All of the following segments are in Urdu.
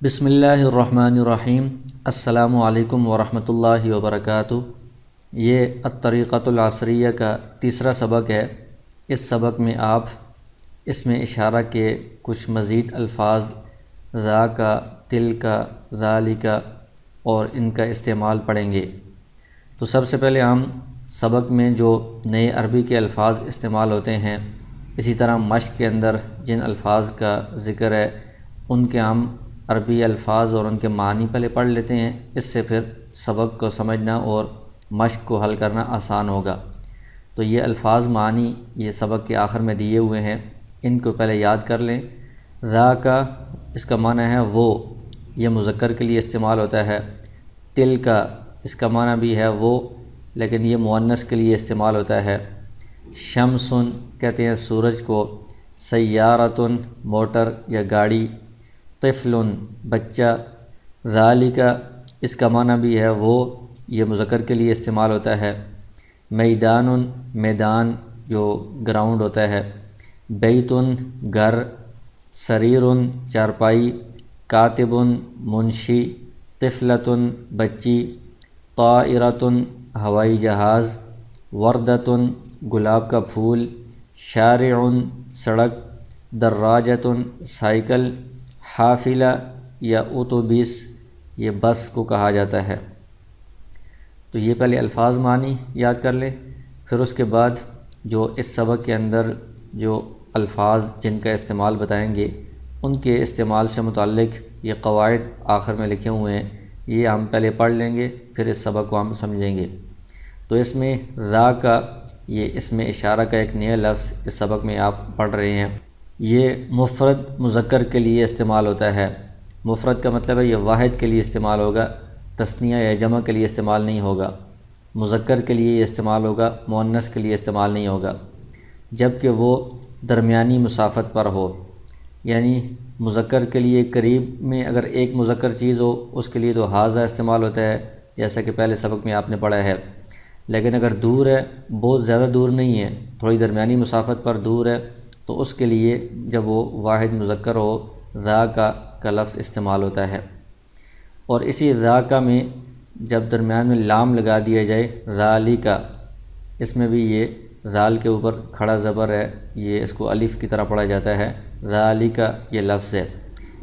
بسم اللہ الرحمن الرحیم۔ السلام علیکم ورحمۃ اللہ وبرکاتہ۔ یہ الطریقۃ العصریہ کا تیسرا سبق ہے۔ اس سبق میں آپ اس میں اشارہ کے کچھ مزید الفاظ ذا کا، تل کا، ذالک اور ان کا استعمال پڑھیں گے۔ تو سب سے پہلے ہم سبق میں جو نئے عربی کے الفاظ استعمال ہوتے ہیں، اسی طرح مشق کے اندر جن الفاظ کا ذکر ہے ان کے ہم عربی الفاظ اور ان کے معنی پہلے پڑھ لیتے ہیں۔ اس سے پھر سبق کو سمجھنا اور مشق کو حل کرنا آسان ہوگا۔ تو یہ الفاظ معنی یہ سبق کے آخر میں دیے ہوئے ہیں، ان کو پہلے یاد کر لیں۔ ذا کا اس کا معنی ہے وہ، یہ مذکر کے لیے استعمال ہوتا ہے۔ تل کا اس کا معنی بھی ہے وہ، لیکن یہ مؤنث کے لیے استعمال ہوتا ہے۔ شمسن کہتے ہیں سورج کو۔ سیارتن موٹر یا گاڑی۔ طفل بچہ۔ ذالک اس کا معنی بھی ہے وہ، یہ مذکر کے لیے استعمال ہوتا ہے۔ میدان میدان جو گراؤنڈ ہوتا ہے۔ بیت گھر۔ سریر چارپائی۔ کاتب منشی۔ طفلۃ بچی۔ طائرۃ ہوائی جہاز۔ وردۃ گلاب کا پھول۔ شارع سڑک۔ دراجۃ سائیکل۔ حافلہ یا اتوبیس یہ بس کو کہا جاتا ہے۔ تو یہ پہلے الفاظ معنی یاد کر لیں، پھر اس کے بعد جو اس سبق کے اندر جو الفاظ جن کا استعمال بتائیں گے ان کے استعمال سے متعلق یہ قواعد آخر میں لکھے ہوئے ہیں، یہ ہم پہلے پڑھ لیں گے، پھر اس سبق کو ہم سمجھیں گے۔ تو اس میں ذا کا یہ اس میں اشارہ کا ایک نیا لفظ اس سبق میں آپ پڑھ رہے ہیں۔ یہ مفرد مذکر کے لیے استعمال ہوتا ہے۔ مفرد کا مطلب ہے یہ واحد کے لیے استعمال ہوگا، تثنیہ یا جمع کے لیے استعمال نہیں ہوگا۔ مذکر کے لیے یہ استعمال ہوگا، مؤنث کے لیے استعمال نہیں ہوگا، جب کہ وہ درمیانی مسافت پر ہو۔ یعنی مذکر کے لیے قریب میں اگر ایک مذکر چیز ہو اس کے لیے تو ھذا استعمال ہوتا ہے، جیسا کہ پہلے سبق میں آپ نے پڑھا ہے۔ لیکن اگر دور ہے، بہت زیادہ دور نہیں ہے، تھوڑی درمیانی مسافت پر دور ہے، تو اس کے لیے جب وہ واحد مذکر ہو ذا کا لفظ استعمال ہوتا ہے۔ اور اسی ذا کا میں جب درمیان میں لام لگا دیا جائے ذالک، اس میں بھی یہ ذال کے اوپر کھڑا زبر ہے، یہ اس کو الف کی طرح پڑھا جاتا ہے۔ ذالک یہ لفظ ہے،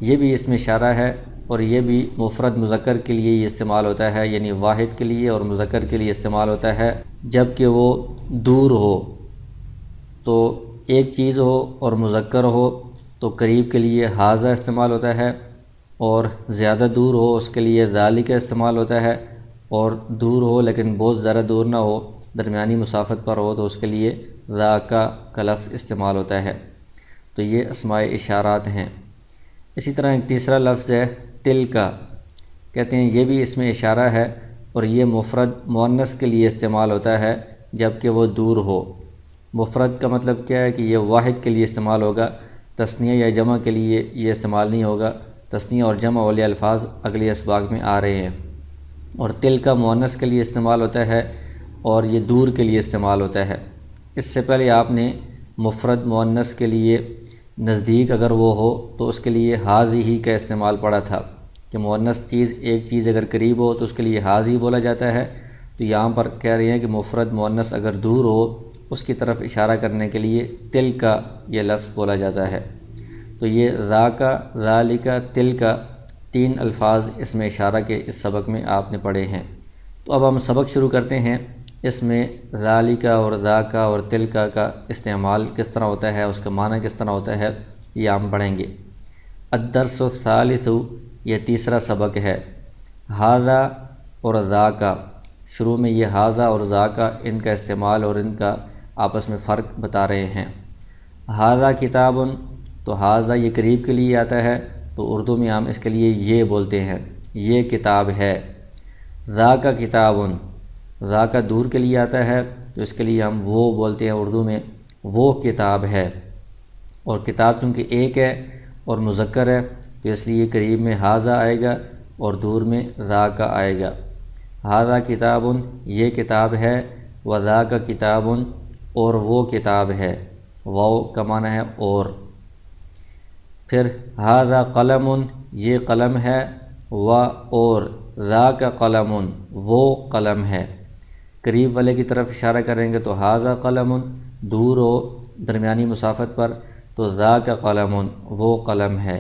یہ بھی اس میں اشارہ ہے، اور یہ بھی مفرد مذکر کے لیے یہ استعمال ہوتا ہے، یعنی واحد کے لیے اور مذکر کے لیے استعمال ہوتا ہے جب کہ وہ دور ہو۔ تو ایک چیز ہو اور مذکر ہو تو قریب کے لیے ھذا استعمال ہوتا ہے، اور زیادہ دور ہو اس کے لیے ذالک استعمال ہوتا ہے، اور دور ہو لیکن بہت زیادہ دور نہ ہو، درمیانی مسافت پر ہو، تو اس کے لیے ذا کا لفظ استعمال ہوتا ہے۔ تو یہ اسماء اشارات ہیں۔ اسی طرح ایک تیسرا لفظ ہے تل کا، کہتے ہیں یہ بھی اس میں اشارہ ہے، اور یہ مفرد مؤنث کے لیے استعمال ہوتا ہے جب کہ وہ دور ہو۔ مفرد کا مطلب کیا ہے کہ یہ واحد کے لیے استعمال ہوگا، تثنیہ یا جمع کے لیے یہ استعمال نہیں ہوگا۔ تثنیہ اور جمع والے الفاظ اگلے اسباق میں آ رہے ہیں۔ اور تل کا مؤنث کے لیے استعمال ہوتا ہے، اور یہ دور کے لیے استعمال ہوتا ہے۔ اس سے پہلے آپ نے مفرد مؤنث کے لیے نزدیک اگر وہ ہو تو اس کے لیے ھذہ کا استعمال پڑا تھا، کہ مؤنث چیز ایک چیز اگر قریب ہو تو اس کے لیے ھذہ بولا جاتا ہے۔ تو یہاں پر کہہ رہے ہیں کہ مفرد مؤنث اگر دور ہو اس کی طرف اشارہ کرنے کے لیے تل کا یہ لفظ بولا جاتا ہے۔ تو یہ ذا کا، ذالک، تل کا تین الفاظ اس میں اشارہ کے اس سبق میں آپ نے پڑھے ہیں۔ تو اب ہم سبق شروع کرتے ہیں۔ اس میں ذالک اور ذا کا اور تل کا استعمال کس طرح ہوتا ہے، اس کا معنی کس طرح ہوتا ہے، یہ ہم پڑھیں گے۔ الدرس الثالث یہ تیسرا سبق ہے۔ ھذا اور ذا کا، شروع میں یہ ھذا اور ذا کا ان کا استعمال اور ان کا آپس میں فرق بتا رہے ہیں۔ ھذا کتاب، تو ھذا یہ قریب کے لیے آتا ہے، تو اردو میں ہم اس کے لیے یہ بولتے ہیں، یہ کتاب ہے۔ ذا کا کتاب، ذا کا دور کے لیے آتا ہے تو اس کے لیے ہم وہ بولتے ہیں اردو میں، وہ کتاب ہے۔ اور کتاب چونکہ ایک ہے اور مذکر ہے تو اس لیے قریب میں ھذا آئے گا اور دور میں ذا کا آئے گا۔ ھذا کتاب یہ کتاب ہے، و ذا کا کتاب اور وہ کتاب ہے۔ واو کا معنی ہے اور۔ پھر ھذا قلم، یہ قلم ہے، و اور ذاک قلم، وہ قلم ہے۔ قریب والے کی طرف اشارہ کریں گے تو ھذا قلم، دور ہو درمیانی مسافت پر تو ذاک قلم، وہ قلم ہے۔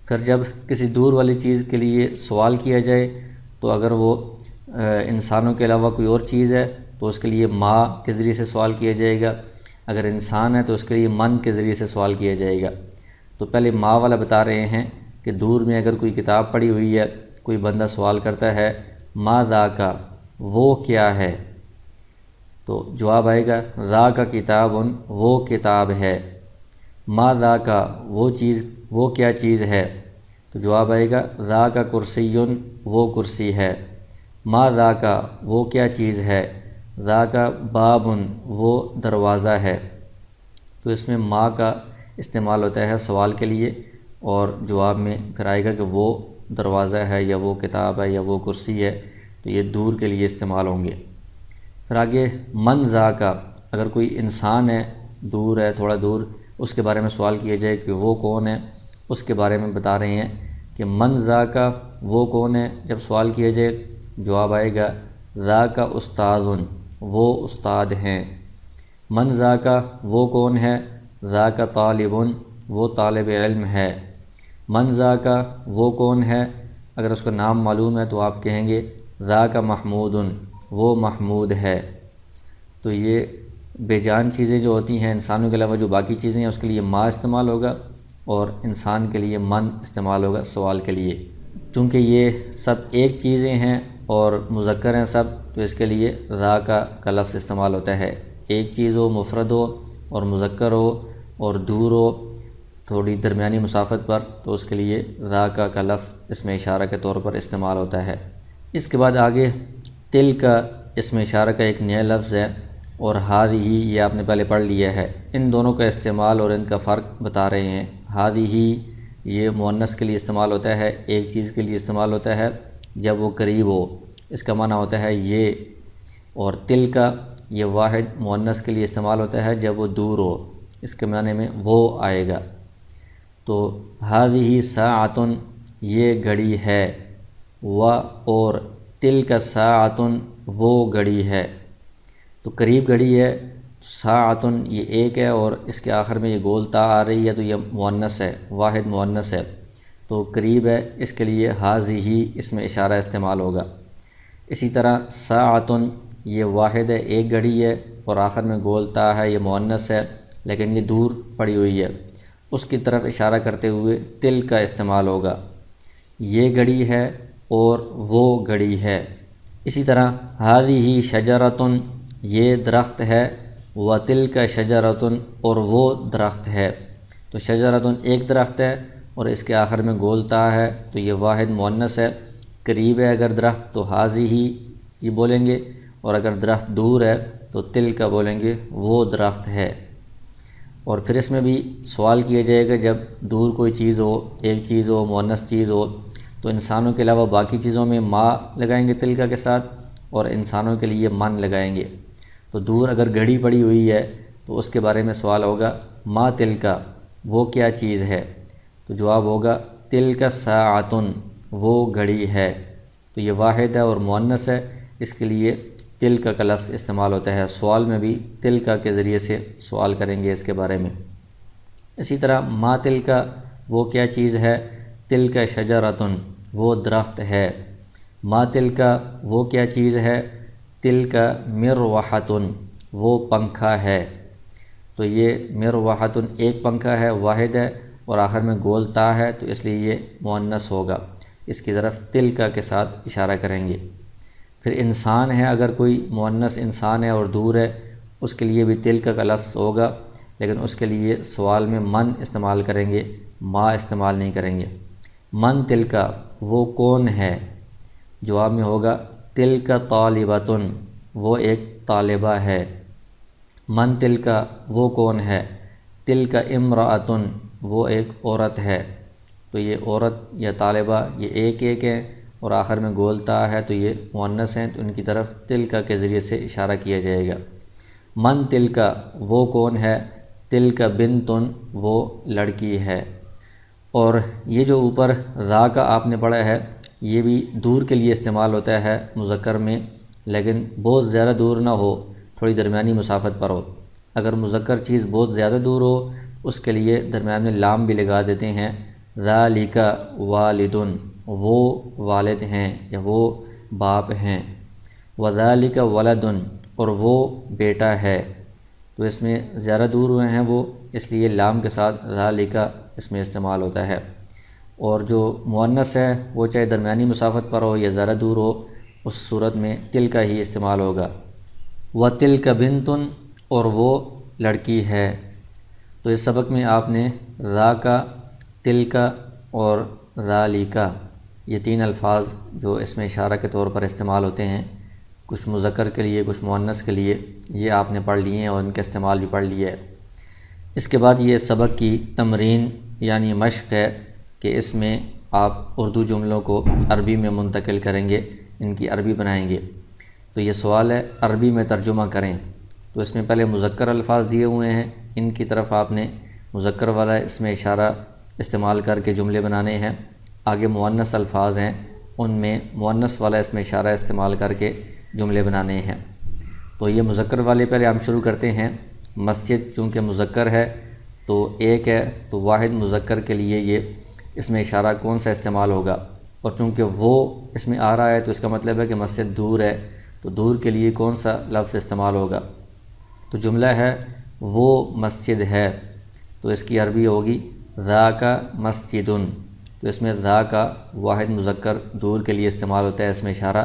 پھر جب کسی دور والی چیز کے لیے سوال کیا جائے تو اگر وہ انسانوں کے علاوہ کوئی اور چیز ہے تو اس کے لیے ما کے ذریعے سے سوال کیا جائے گا، اگر انسان ہے تو اس کے لیے من کے ذریعے سے سوال کیا جائے گا۔ تو پہلے ما والا بتا رہے ہیں کہ دور میں اگر کوئی کتاب پڑھی ہوئی ہے، کوئی بندہ سوال کرتا ہے ما ذاک، وہ کیا ہے، تو جواب آئے گا ذاک کتاب، وہ کتاب ہے۔ ما ذاک، وہ چیز، وہ کیا چیز ہے، تو جواب آئے گا ذاک کرسی، وہ کرسی ہے۔ ما ذاک، وہ کیا چیز ہے، ذاک باب، وہ دروازہ ہے۔ تو اس میں ما کا استعمال ہوتا ہے سوال کے لیے، اور جواب میں پھر آئے گا کہ وہ دروازہ ہے یا وہ کتاب ہے یا وہ کرسی ہے، تو یہ دور کے لیے استعمال ہوں گے۔ پھر آگے من ذاک، اگر کوئی انسان ہے، دور ہے، تھوڑا دور، اس کے بارے میں سوال کیا جائے کہ وہ کون ہے، اس کے بارے میں بتا رہے ہیں کہ من ذاک، وہ کون ہے۔ جب سوال کیا جائے جواب آئے گا ذاک استاذ، وہ استاد ہیں۔ من ذاک، وہ کون ہے، ذاک طالب، وہ طالب علم ہے۔ من ذاک، وہ کون ہے، اگر اس کا نام معلوم ہے تو آپ کہیں گے ذاک محمود، وہ محمود ہے۔ تو یہ بے جان چیزیں جو ہوتی ہیں، انسانوں کے علاوہ جو باقی چیزیں ہیں، اس کے لیے ما استعمال ہوگا، اور انسان کے لیے من استعمال ہوگا سوال کے لیے۔ چونکہ یہ سب ایک چیزیں ہیں اور مذکر ہیں سب، تو اس کے لیے ذاک کا لفظ استعمال ہوتا ہے۔ ایک چیز ہو، مفرد ہو اور مذکر ہو اور دور ہو تھوڑی درمیانی مسافت پر، تو اس کے لیے ذاک کا لفظ اسم اشارہ کے طور پر استعمال ہوتا ہے۔ اس کے بعد آگے تل کا اسم اشارہ کا ایک نیا لفظ ہے، اور ھذہ، یہ آپ نے پہلے پڑھ لیا ہے۔ ان دونوں کا استعمال اور ان کا فرق بتا رہے ہیں۔ ھذہ یہ مؤنث کے لیے استعمال ہوتا ہے، ایک چیز کے لیے استعمال ہوتا ہے جب وہ قریب ہو، اس کا معنی ہوتا ہے یہ۔ اور تل کا یہ واحد مؤنث کے لیے استعمال ہوتا ہے جب وہ دور ہو، اس کے معنی میں وہ آئے گا۔ تو ھذہ ساعۃ، یہ گھڑی ہے، و اور تلک ساعۃ، وہ گھڑی ہے۔ تو قریب گھڑی ہے، ساعۃ یہ ایک ہے، اور اس کے آخر میں یہ گول تا آ رہی ہے، تو یہ مؤنث ہے، واحد مؤنث ہے، تو قریب ہے، اس کے لیے ھذہ اسم اشارہ استعمال ہوگا۔ اسی طرح ساعۃ یہ واحد ہے، ایک گھڑی ہے، اور آخر میں گول تا ہے، یہ مؤنث ہے لیکن یہ دور پڑی ہوئی ہے، اس کی طرف اشارہ کرتے ہوئے تل کا استعمال ہوگا۔ یہ گھڑی ہے اور وہ گھڑی ہے۔ اسی طرح ھذہ شجرۃ، یہ درخت ہے، و تلک شجرۃ، اور وہ درخت ہے۔ تو شجرۃ ایک درخت ہے اور اس کے آخر میں گول تا ہے، تو یہ واحد مؤنث ہے۔ قریب ہے اگر درخت تو ھذہ یہ بولیں گے، اور اگر درخت دور ہے تو تلک بولیں گے، وہ درخت ہے۔ اور پھر اس میں بھی سوال کیا جائے گا جب دور کوئی چیز ہو، ایک چیز ہو، مؤنث چیز ہو، تو انسانوں کے علاوہ باقی چیزوں میں ما لگائیں گے تلک کے ساتھ، اور انسانوں کے لیے من لگائیں گے۔ تو دور اگر گھڑی پڑی ہوئی ہے تو اس کے بارے میں سوال ہوگا ما تلک، وہ کیا چیز ہے، تو جواب ہوگا تلک ساعۃ، وہ گھڑی ہے۔ تو یہ واحد ہے اور مؤنث ہے، اس کے لیے تلک کا لفظ استعمال ہوتا ہے۔ سوال میں بھی تلک کے ذریعے سے سوال کریں گے اس کے بارے میں۔ اسی طرح ما تلک، وہ کیا چیز ہے، تلک شجرۃ، وہ درخت ہے۔ ما تلک، وہ کیا چیز ہے، تلک مروحۃ، وہ پنکھا ہے۔ تو یہ مروحۃ ایک پنکھا ہے، واحد ہے، اور آخر میں گول تا ہے، تو اس لیے یہ مؤنث ہوگا، اس کی طرف تلک کے ساتھ اشارہ کریں گے۔ پھر انسان ہے، اگر کوئی مؤنث انسان ہے اور دور ہے، اس کے لیے بھی تلک کا لفظ ہوگا، لیکن اس کے لیے سوال میں من استعمال کریں گے، ما استعمال نہیں کریں گے۔ من تلک، وہ کون ہے، جواب میں ہوگا تلک طالبۃ، وہ ایک طالبہ ہے۔ من تلک، وہ کون ہے، تلک امرأۃ، وہ ایک عورت ہے۔ تو یہ عورت یا طالبہ یہ ایک ایک ہیں، اور آخر میں گول تا ہے، تو یہ مؤنث ہیں، تو ان کی طرف تلک کے ذریعے سے اشارہ کیا جائے گا۔ من تلک، وہ کون ہے، تلک بنتن وہ لڑکی ہے۔ اور یہ جو اوپر را کا آپ نے پڑھا ہے یہ بھی دور کے لیے استعمال ہوتا ہے مذکر میں، لیکن بہت زیادہ دور نہ ہو، تھوڑی درمیانی مسافت پر ہو۔ اگر مذکر چیز بہت زیادہ دور ہو اس کے لیے درمیان میں لام بھی لگا دیتے ہیں، ذالک والدن وہ والد ہیں یا وہ باپ ہیں، وذالک ولدن اور وہ بیٹا ہے، تو اس میں زیادہ دور ہوئے ہیں وہ، اس لیے لام کے ساتھ ذالک اس میں استعمال ہوتا ہے۔ اور جو مؤنث ہے وہ چاہے درمیانی مسافت پر ہو یا زیادہ دور ہو اس صورت میں تلک ہی استعمال ہوگا۔ وتلک بنتن اور وہ لڑکی ہے۔ تو اس سبق میں آپ نے را کا، تلک اور ذالک یہ تین الفاظ جو اس میں اشارہ کے طور پر استعمال ہوتے ہیں، کچھ مذکر کے لیے کچھ مؤنث کے لیے، یہ آپ نے پڑھ لیے ہیں اور ان کا استعمال بھی پڑھ لیا ہے۔ اس کے بعد یہ سبق کی تمرین یعنی مشق ہے کہ اس میں آپ اردو جملوں کو عربی میں منتقل کریں گے، ان کی عربی بنائیں گے۔ تو یہ سوال ہے عربی میں ترجمہ کریں، تو اس میں پہلے مذکر الفاظ دیے ہوئے ہیں، ان کی طرف آپ نے مذکر والا اس میں اشارہ استعمال کر کے جملے بنانے ہیں۔ آگے مؤنث الفاظ ہیں، ان میں مؤنث والا اس میں اشارہ استعمال کر کے جملے بنانے ہیں۔ تو یہ مذکر والے پہلے ہم شروع کرتے ہیں۔ مسجد چونکہ مذکر ہے تو ایک ہے، تو واحد مذکر کے لیے یہ اس میں اشارہ کون سا استعمال ہوگا، اور چونکہ وہ اس میں آ رہا ہے تو اس کا مطلب ہے کہ مسجد دور ہے، تو دور کے لیے کون سا لفظ استعمال ہوگا۔ تو جملہ ہے وہ مسجد ہے، تو اس کی عربی ہوگی ذاک مسجدن، تو اس میں ذا کا واحد مذکر دور کے لیے استعمال ہوتا ہے اس میں اشارہ،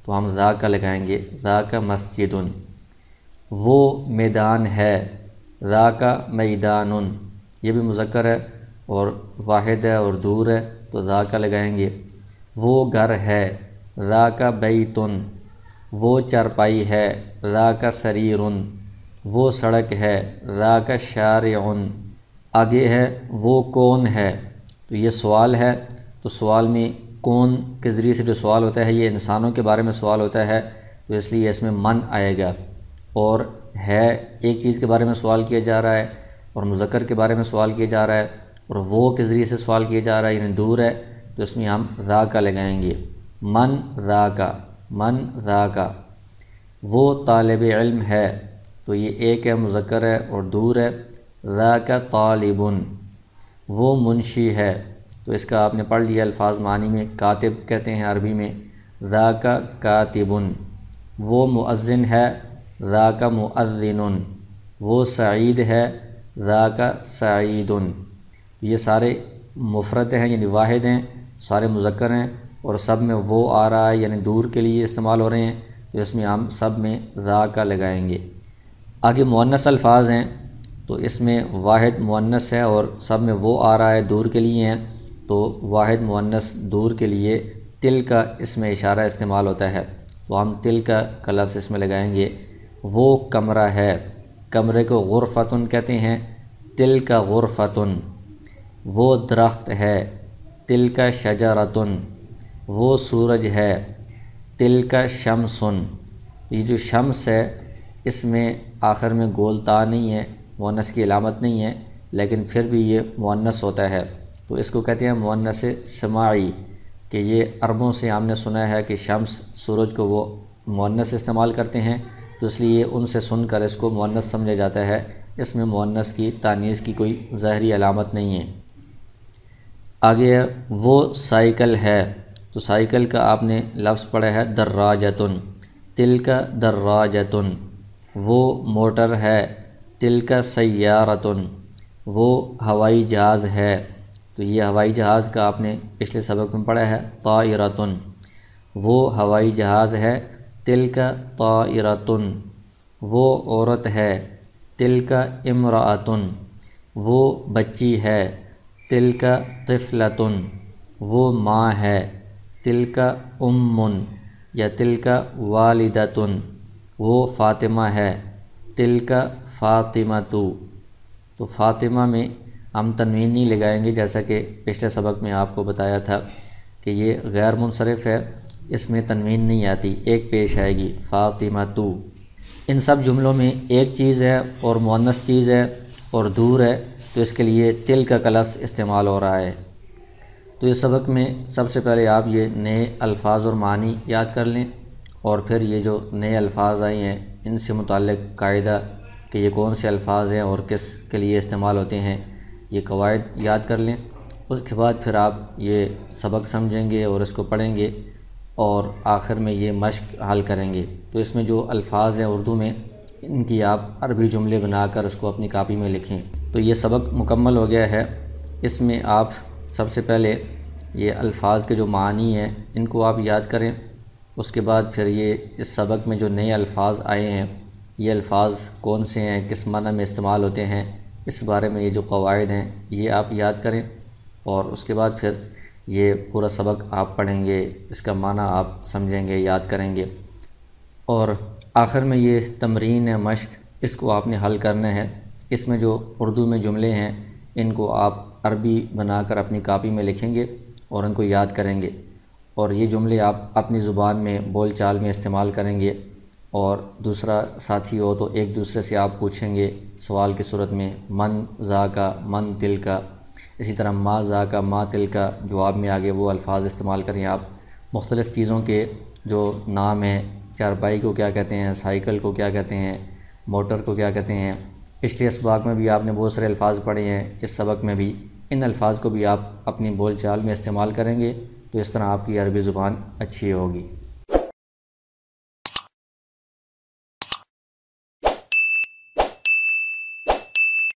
تو ہم ذاک لگائیں گے ذاک مسجدن۔ وہ میدان ہے، ذاک میدان، یہ بھی مذکر ہے اور واحد ہے اور دور ہے تو ذاک لگائیں گے۔ وہ گھر ہے، ذاک بیتن، وہ چارپائی ہے، ذاک سریر، وہ سڑک ہے، ذاک شارع۔ آگے ہے وہ کون ہے، تو یہ سوال ہے، تو سوال میں کون کے ذریعے سے جو سوال ہوتا ہے یہ انسانوں کے بارے میں سوال ہوتا ہے، تو اس لیے اس میں من آئے گا۔ اور ہے ایک چیز کے بارے میں سوال کیا جا رہا ہے اور مذکر کے بارے میں سوال کیا جا رہا ہے، اور وہ کے ذریعے سے سوال کیا جا رہا ہے یعنی دور ہے، تو اس میں ہم ذاک لگائیں گے، من ذاک، من ذاک۔ وہ طالب علم ہے، تو یہ ایک ہے مذکر ہے اور دور ہے، ذاک طالب۔ وہ منشی ہے، تو اس کا آپ نے پڑھ لیا الفاظ معنی میں، کاتب کہتے ہیں عربی میں، ذاک کاتب۔ وہ مؤذن ہے، ذاک مؤذن۔ وہ سعید ہے، ذاک سعید۔ یہ سارے مفرد ہیں یعنی واحد ہیں، سارے مذکر ہیں اور سب میں وہ آ رہا ہے یعنی دور کے لیے استعمال ہو رہے ہیں، تو اس میں ہم سب میں ذاک لگائیں گے۔ آگے مؤنث الفاظ ہیں، تو اس میں واحد مؤنث ہے اور سب میں وہ آ رہا ہے دور کے لیے ہیں، تو واحد مؤنث دور کے لیے تل کا اس میں اشارہ استعمال ہوتا ہے، تو ہم تل کا لفظ اس میں لگائیں گے۔ وہ کمرہ ہے، کمرے کو غرفتن کہتے ہیں، تل کا غرفتن۔ وہ درخت ہے، تل کا شجرتن۔ وہ سورج ہے، تل کا شمسن۔ یہ جو شمس ہے اس میں آخر میں گول تا نہیں ہے، مؤنث کی علامت نہیں ہے، لیکن پھر بھی یہ مؤنث ہوتا ہے، تو اس کو کہتے ہیں مؤنث سماعی، کہ یہ عربوں سے ہم نے سنا ہے کہ شمس سورج کو وہ مؤنث استعمال کرتے ہیں، تو اس لیے ان سے سن کر اس کو مؤنث سمجھا جاتا ہے، اس میں مؤنث کی تانیث کی کوئی ظاہری علامت نہیں ہے۔ آگے ہے وہ سائیکل ہے، تو سائیکل کا آپ نے لفظ پڑھا ہے دراجتن، تلک دراجتن۔ وہ موٹر ہے، تلک سیارتن۔ وہ ہوائی جہاز ہے، تو یہ ہوائی جہاز کا آپ نے پچھلے سبق میں پڑھا ہے طائرتن۔ وہ ہوائی جہاز ہے، تلک طائرتن۔ وہ عورت ہے، تلک امرأتن۔ وہ بچی ہے، تلک طفلتن۔ وہ ماں ہے، تلک امن یا تلک والدتن۔ وہ فاطمہ ہے، تلک فاطمۃ۔ تو فاطمہ میں ہم تنوین نہیں لگائیں گے، جیسا کہ پچھلے سبق میں آپ کو بتایا تھا کہ یہ غیر منصرف ہے، اس میں تنوین نہیں آتی، ایک پیش آئے گی فاطمۃ۔ ان سب جملوں میں ایک چیز ہے اور مؤنث چیز ہے، اور دور ہے تو اس کے لیے تلک کا لفظ استعمال ہو رہا ہے۔ تو اس سبق میں سب سے پہلے آپ یہ نئے الفاظ اور معنی یاد کر لیں، اور پھر یہ جو نئے الفاظ آئے ہیں ان سے متعلق قاعدہ کہ یہ کون سے الفاظ ہیں اور کس کے لیے استعمال ہوتے ہیں، یہ قواعد یاد کر لیں۔ اس کے بعد پھر آپ یہ سبق سمجھیں گے اور اس کو پڑھیں گے، اور آخر میں یہ مشق حل کریں گے۔ تو اس میں جو الفاظ ہیں اردو میں، ان کی آپ عربی جملے بنا کر اس کو اپنی کاپی میں لکھیں۔ تو یہ سبق مکمل ہو گیا ہے۔ اس میں آپ سب سے پہلے یہ الفاظ کے جو معنی ہیں ان کو آپ یاد کریں۔ اس کے بعد پھر یہ اس سبق میں جو نئے الفاظ آئے ہیں، یہ الفاظ کون سے ہیں، کس معنی میں استعمال ہوتے ہیں، اس بارے میں یہ جو قواعد ہیں یہ آپ یاد کریں، اور اس کے بعد پھر یہ پورا سبق آپ پڑھیں گے، اس کا معنی آپ سمجھیں گے، یاد کریں گے، اور آخر میں یہ تمرین ہے، مشق، اس کو آپ نے حل کرنا ہے۔ اس میں جو اردو میں جملے ہیں ان کو آپ عربی بنا کر اپنی کاپی میں لکھیں گے اور ان کو یاد کریں گے، اور یہ جملے آپ اپنی زبان میں بول چال میں استعمال کریں گے، اور دوسرا ساتھی ہو تو ایک دوسرے سے آپ پوچھیں گے سوال کی صورت میں، من ذا کا، من تل کا، اسی طرح ما ذا کا، ما تل کا، جواب میں آگے وہ الفاظ استعمال کریں آپ۔ مختلف چیزوں کے جو نام ہیں، چارپائی کو کیا کہتے ہیں، سائیکل کو کیا کہتے ہیں، موٹر کو کیا کہتے ہیں، پچھلے سبق میں بھی آپ نے بہت سارے الفاظ پڑھے ہیں، اس سبق میں بھی ان الفاظ کو بھی آپ اپنی بول چال میں استعمال کریں گے، تو اس طرح آپ کی عربی زبان اچھی ہوگی۔